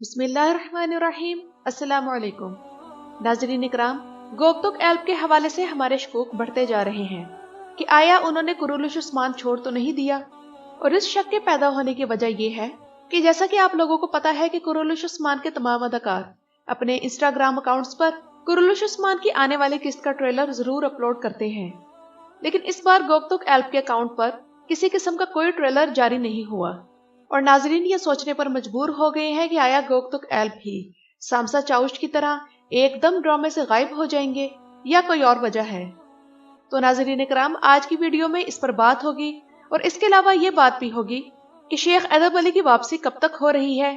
बिस्मिल्लाहिर्रहमानिर्रहीम। अस्सलाम वालेकुम। नाज़रीन इकराम, गोगतुक एल्ब के हवाले से हमारे शकूक बढ़ते जा रहे हैं कि आया उन्होंने कुरुलुश उस्मान छोड़ तो नहीं दिया। और इस शक के पैदा होने की वजह यह है कि जैसा कि आप लोगों को पता है कि कुरुलुश उस्मान के तमाम अदाकार अपने इंस्टाग्राम अकाउंट्स पर कुरुलुश उस्मान की आने वाली किस्त का ट्रेलर जरूर अपलोड करते हैं, लेकिन इस बार गोगतुक एल्ब के अकाउंट पर किसी किस्म का कोई ट्रेलर जारी नहीं हुआ और नाजरीन ये सोचने पर मजबूर हो गए हैं कि आया गोगतुक एल्ब भी सामसा चाउश की तरह एकदम ड्रामे से गायब हो जाएंगे या कोई और वजह है। तो नाजरीन इकराम, आज की वीडियो में इस पर बात होगी और इसके अलावा ये बात भी होगी कि शेख अदब अली की वापसी कब तक हो रही है।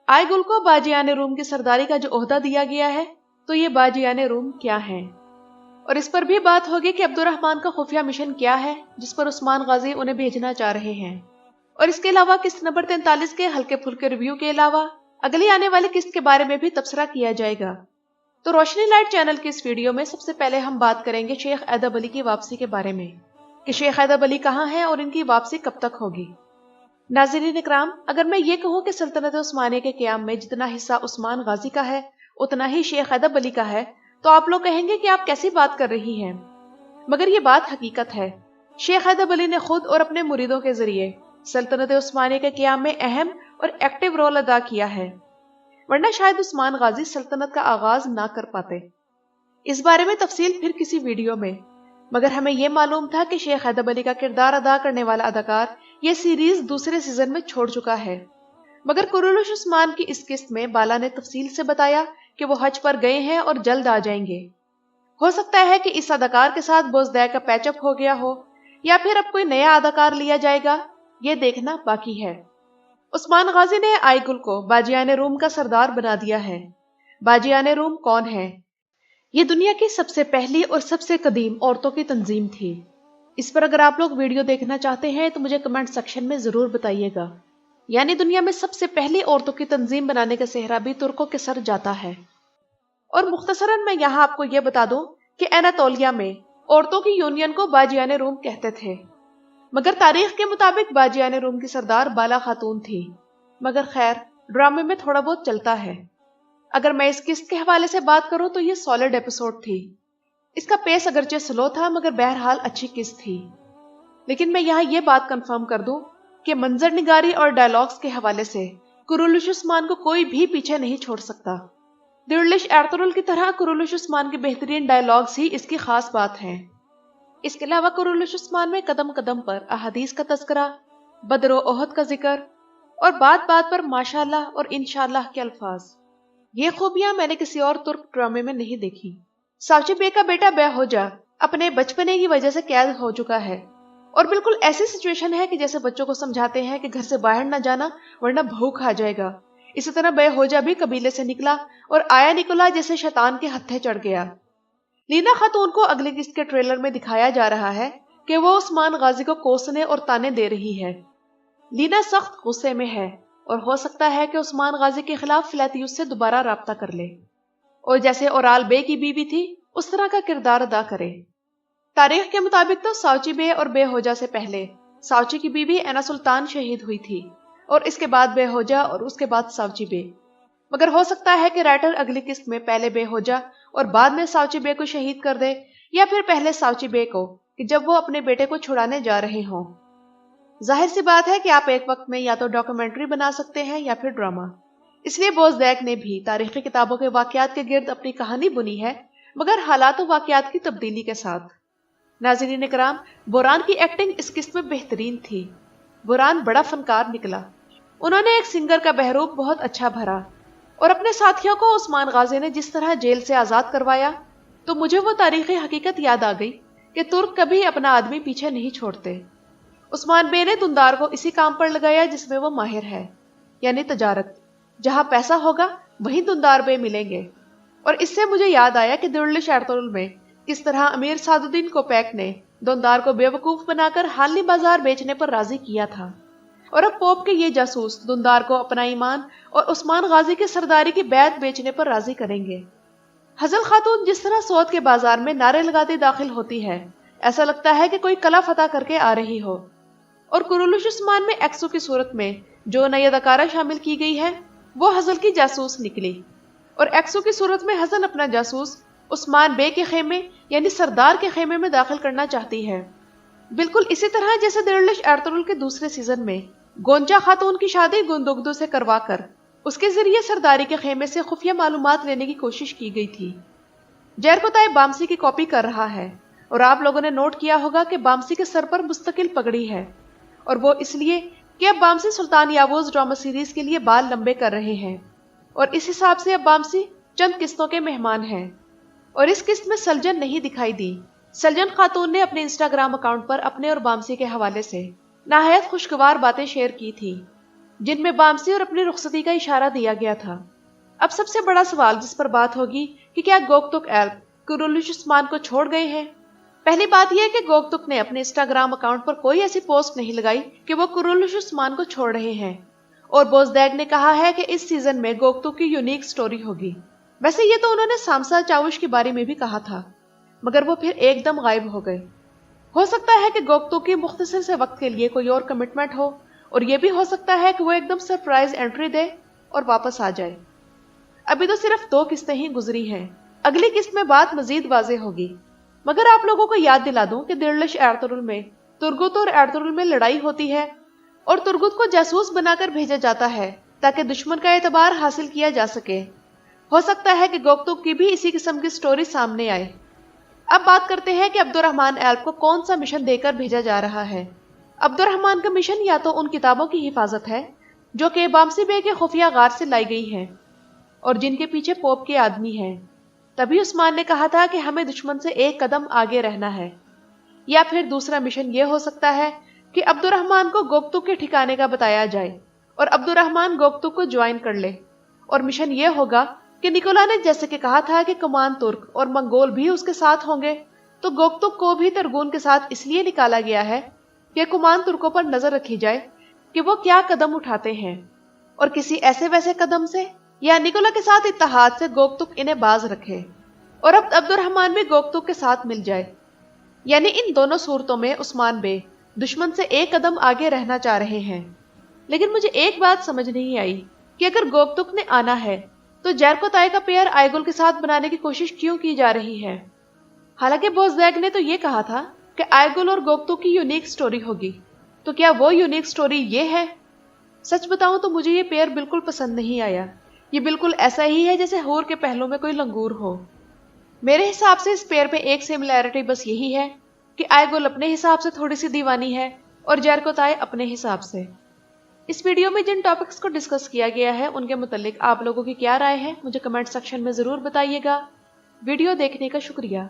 आय गुल को बाजियाने रूम की सरदारी का जो ओहदा दिया गया है, तो ये बाजियाने रूम क्या है, और इस पर भी बात होगी कि अब्दुर्रहमान का खुफिया मिशन क्या है जिस पर उस्मान गाजी उन्हें भेजना चाह रहे हैं। और इसके अलावा किस्त नंबर 43 के हल्के फुल्के रिव्यू के अलावा अगली आने वाली किस्त के बारे में भी तबसरा किया जाएगा। तो रोशनी लाइट चैनल की इस वीडियो में सबसे पहले हम बात करेंगे शेख अदब अली की वापसी के बारे में कि शेख अदब अली कहाँ हैं और इनकी वापसी कब तक होगी। नाज़रीन इकराम, अगर मैं ये कहूँ कि सल्तनत उस्मानिया के क़याम में जितना हिस्सा उस्मान गाजी का है उतना ही शेख अदब अली का है, तो आप लोग कहेंगे कि आप कैसी बात कर रही हैं, मगर ये बात हकीकत है। शेख अदब अली ने खुद और अपने मुरीदों के जरिए सल्तनत उस्मानिया के क़याम में अहम और एक्टिव रोल अदा किया है, वरना शायद उस्मान गाजी सल्तनत का आगाज ना कर पाते। इस बारे में तफसील फिर किसी वीडियो में, मगर हमें यह मालूम था कि शेख अदब अली का किरदार अदा करने वाला अदाकार ये सीरीज दूसरे सीजन में छोड़ चुका है। मगर कुरुलुश उस्मान की इस किस्त में बाला ने तफसील से बताया कि वो हज पर गए हैं और जल्द आ जाएंगे। हो सकता है कि इस अदाकार के साथ बोजदाय का पैचअप हो गया हो या फिर अब कोई नया अदाकार लिया जाएगा, ये देखना बाकी है। उस्मान गाजी ने आय गुल को बाजियाने रूम का सरदार बना दिया है। बाजियाने रूम कौन है? ये दुनिया की सबसे पहली और सबसे कदीम औरतों की तंजीम थी। इस पर अगर आप लोग वीडियो देखना चाहते हैं तो मुझे कमेंट सेक्शन में जरूर बताइएगा। यानी दुनिया में सबसे पहली औरतों की तंजीम बनाने का सेहरा भी तुर्कों के सर जाता है। और मुख्तसरन मैं यहाँ आपको ये बता दूं कि एनातोलिया में औरतों की यूनियन को बाजियाने रूम कहते थे, मगर तारीख के मुताबिक बाजियाने रूम की सरदार बाला खातून थी। मगर खैर, ड्रामे में थोड़ा बहुत चलता है। अगर मैं इस किस्त के हवाले से बात करूं तो ये सॉलिड एपिसोड थी। इसका पेस अगरचे स्लो था मगर बहरहाल अच्छी किस्त थी। लेकिन मैं यहाँ ये बात कंफर्म कर दूं कि मंजर निगारी और डायलॉग्स के हवाले से कुरुलुश उस्मान को कोई भी पीछे नहीं छोड़ सकता। दिर्लिश एर्तुगरुल की तरह कुरुलुश उस्मान के बेहतरीन डायलॉग्स ही इसकी खास बात है। इसके अलावा कुरुलुश उस्मान में कदम कदम पर अहादीस का तज़किरा, बदर और ओहद का जिक्र और बात बात पर माशाअल्लाह और इंशाअल्लाह के अल्फाज, ये खूबियां मैंने किसी और तुर्क ड्रामे में नहीं देखी। सावची बे का बेटा बेहोजा अपने बचपने की वजह से कैद हो चुका है और बिल्कुल ऐसी सिचुएशन है कि जैसे बच्चों को समझाते हैं कि घर से बाहर न जाना वरना भूख आ जाएगा। इसी तरह बेहोजा भी कबीले से निकला और आया निकला जैसे शैतान के हत्थे चढ़ गया। लीना खातून को अगली किस्त के ट्रेलर में दिखाया जा रहा है कि वो उस्मान गाजी को कोसने और ताने दे रही है। लीना सख्त गुस्से में है और हो सकता है कि उस्मान गाजी के खिलाफ फिलैतियुस से दोबारा राब्ता कर ले और जैसे ओराल बे की बीवी थी उस तरह का किरदार अदा करे। तारीख के मुताबिक तो सावची बे और बेहोजा से पहले सावची की बीवी एना सुल्तान शहीद हुई थी और इसके बाद बेहोजा और उसके बाद सावची बे। मगर हो सकता है कि राइटर अगली किस्त में पहले बेहोजा और बाद में सावची बे को शहीद कर दे, या फिर पहले सावची बे को कि जब वो अपने बेटे को छुड़ाने जा रहे हों। जाहिर सी बात है कि आप एक वक्त में या तो डॉक्यूमेंट्री बना सकते हैं या फिर ड्रामा। इसलिए बोजदैक ने भी तारीखी किताबों के वाकयात के गिर्द अपनी कहानी बुनी है, मगर हालात और वाकयात की तब्दीली के साथ। नाज़रीन इकराम, बुरान की एक्टिंग इस किस्त में बेहतरीन थी। बुरान बड़ा फनकार निकला। उन्होंने एक सिंगर का बहरूप बहुत अच्छा भरा और अपने साथियों को उस्मान गाजी ने जिस तरह जेल से आजाद करवाया, तो मुझे वो तारीखी हकीकत याद आ गई कि तुर्क कभी अपना आदमी पीछे नहीं छोड़ते। उस्मान बे ने दुंदार को इसी काम पर लगाया जिसमें वो माहिर है, यानी तजारत। जहां पैसा होगा वहीं दुंदार बे मिलेंगे। और इससे मुझे याद आया कि दिर्लिश एर्तुगरुल में किस तरह अमीर सादुद्दीन कोपैक ने दुंदार को बेवकूफ बनाकर हालनी बाजार बेचने पर राजी किया था, और अब पोप के ये जासूस दुंदार को अपना ईमान और उस्मान गाजी की सरदारी की बैत बेचने पर राजी करेंगे। हजल खातून जिस तरह सौद के बाजार में नारे लगाती दाखिल होती है, ऐसा लगता है कि कोई कला फतह करके आ रही हो। और कुरुलुश उस्मान में एक्सो की सूरत में जो नई अदाकारा शामिल की गई है, वो हजल की जासूस निकली और एक्सो की सूरत में हसन अपना जासूस उस्मान बे के खेमे यानी सरदार के खेमे में दाखिल करना चाहती है। बिल्कुल इसी तरह जैसे दिरलिश एर्तुगरुल के दूसरे सीजन में गोंजा खातून की शादी गुंदुगदु से करवाकर उसके जरिए सरदारी के खेमे से खुफिया मालूमात लेने की कोशिश की गई थी। जरकोताय बामसी की कॉपी कर रहा है और आप लोगों ने नोट किया होगा कि बामसी के सर पर मुस्तकिल पगड़ी है और वो इसलिए कि अब बामसी सुल्तान यावूज ड्रामा सीरीज के लिए बाल लंबे कर रहे हैं और इस हिसाब से अब बामसी चंद किस्तों के मेहमान हैं। और इस किस्त में सलजन नहीं दिखाई दी। सलजन खातून ने अपने इंस्टाग्राम अकाउंट पर अपने और बामसी के हवाले से नाहायत खुशगवार बातें शेयर की थी जिनमें बामसी और अपनी रुखसती का इशारा दिया गया था। अब सबसे बड़ा सवाल जिस पर बात होगी कि क्या गोकतुक एल्प कुरुलुश उस्मान को छोड़ गए हैं। पहली बात यह कि गोकतुक ने अपने इंस्टाग्राम अकाउंट पर कोई ऐसी पोस्ट नहीं लगाई कि वो कुरुलुश उस्मान को छोड़ रहे हैं और बोजदैग ने कहा है कि इस सीजन में गोकतुक की यूनिक स्टोरी होगी। वैसे ये तो उन्होंने सामसा चाउश के बारे में भी कहा था मगर वो फिर एकदम गायब हो गए। हो सकता है कि गोकतुक की मुख्तसर से वक्त के लिए कोई और कमिटमेंट हो और ये भी हो सकता है कि वो एकदम सरप्राइज एंट्री दे और वापस आ जाए। अभी तो सिर्फ 2 किस्तें ही गुजरी हैं, अगली किस्त में बात मजीद वाजे होगी। मगर आप लोगों को याद दिला दूं कि दिरलिश एर्तुगरुल में तुर्गुत और एर्तुगरुल में लड़ाई होती है और तुर्गुत को जासूस बनाकर भेजा जाता है ताकि दुश्मन का एतबार हासिल किया जा सके। हो सकता है कि गोकतुक की भी इसी किस्म की स्टोरी सामने आए। अब बात करते हैं कि अब्दुर्रहमान एल्प को कौन सा मिशन देकर भेजा जा रहा है। अब्दुर्रहमान का मिशन या तो उन किताबों की हिफाजत है जो कि बामसी बे के खुफिया गार से लाई गई हैं और जिनके पीछे पोप के आदमी हैं। तभी उस्मान ने कहा था कि हमें दुश्मन से एक कदम आगे रहना है। या फिर दूसरा मिशन ये हो सकता है कि अब्दुर्रहमान को गोकतुक के ठिकाने का बताया जाए और अब्दुर्रहमान गोकतुक को ज्वाइन कर ले। और मिशन ये होगा कि निकोला ने जैसे कि कहा था कि कुमान तुर्क और मंगोल भी उसके साथ होंगे, तो गोकतुक को भी तरगून के साथ इसलिए निकाला गया है कि कुमान तुर्कों पर नजर रखी जाए कि वो क्या कदम उठाते हैं और किसी ऐसे वैसे कदम से या निकोला के साथ इत्तेहाद से गोकतुक इन्हें बाज रखे और अब अब्दुर्रहमान भी गोकतुक के साथ मिल जाए। यानी इन दोनों सूरतों में उस्मान बे दुश्मन से एक कदम आगे रहना चाह रहे हैं। लेकिन मुझे एक बात समझ नहीं आई कि अगर गोकतुक ने आना है तो जरकोताय का पेयर आयगुल के साथ बनाने की कोशिश क्यों की जा रही है। हालांकि बोजदैग ने तो ये कहा था कि आयगुल और गोकतुक की यूनिक स्टोरी होगी, तो क्या वो यूनिक स्टोरी ये है। सच बताऊं तो मुझे ये पेयर बिल्कुल पसंद नहीं आया। ये बिल्कुल ऐसा ही है जैसे हूर के पहलू में कोई लंगूर हो। मेरे हिसाब से इस पेयर पे एक सिमिलैरिटी बस यही है कि आयगुल अपने हिसाब से थोड़ी सी दीवानी है और जरकोताय अपने हिसाब से। इस वीडियो में जिन टॉपिक्स को डिस्कस किया गया है उनके मुतालिक आप लोगों की क्या राय है मुझे कमेंट सेक्शन में जरूर बताइएगा। वीडियो देखने का शुक्रिया।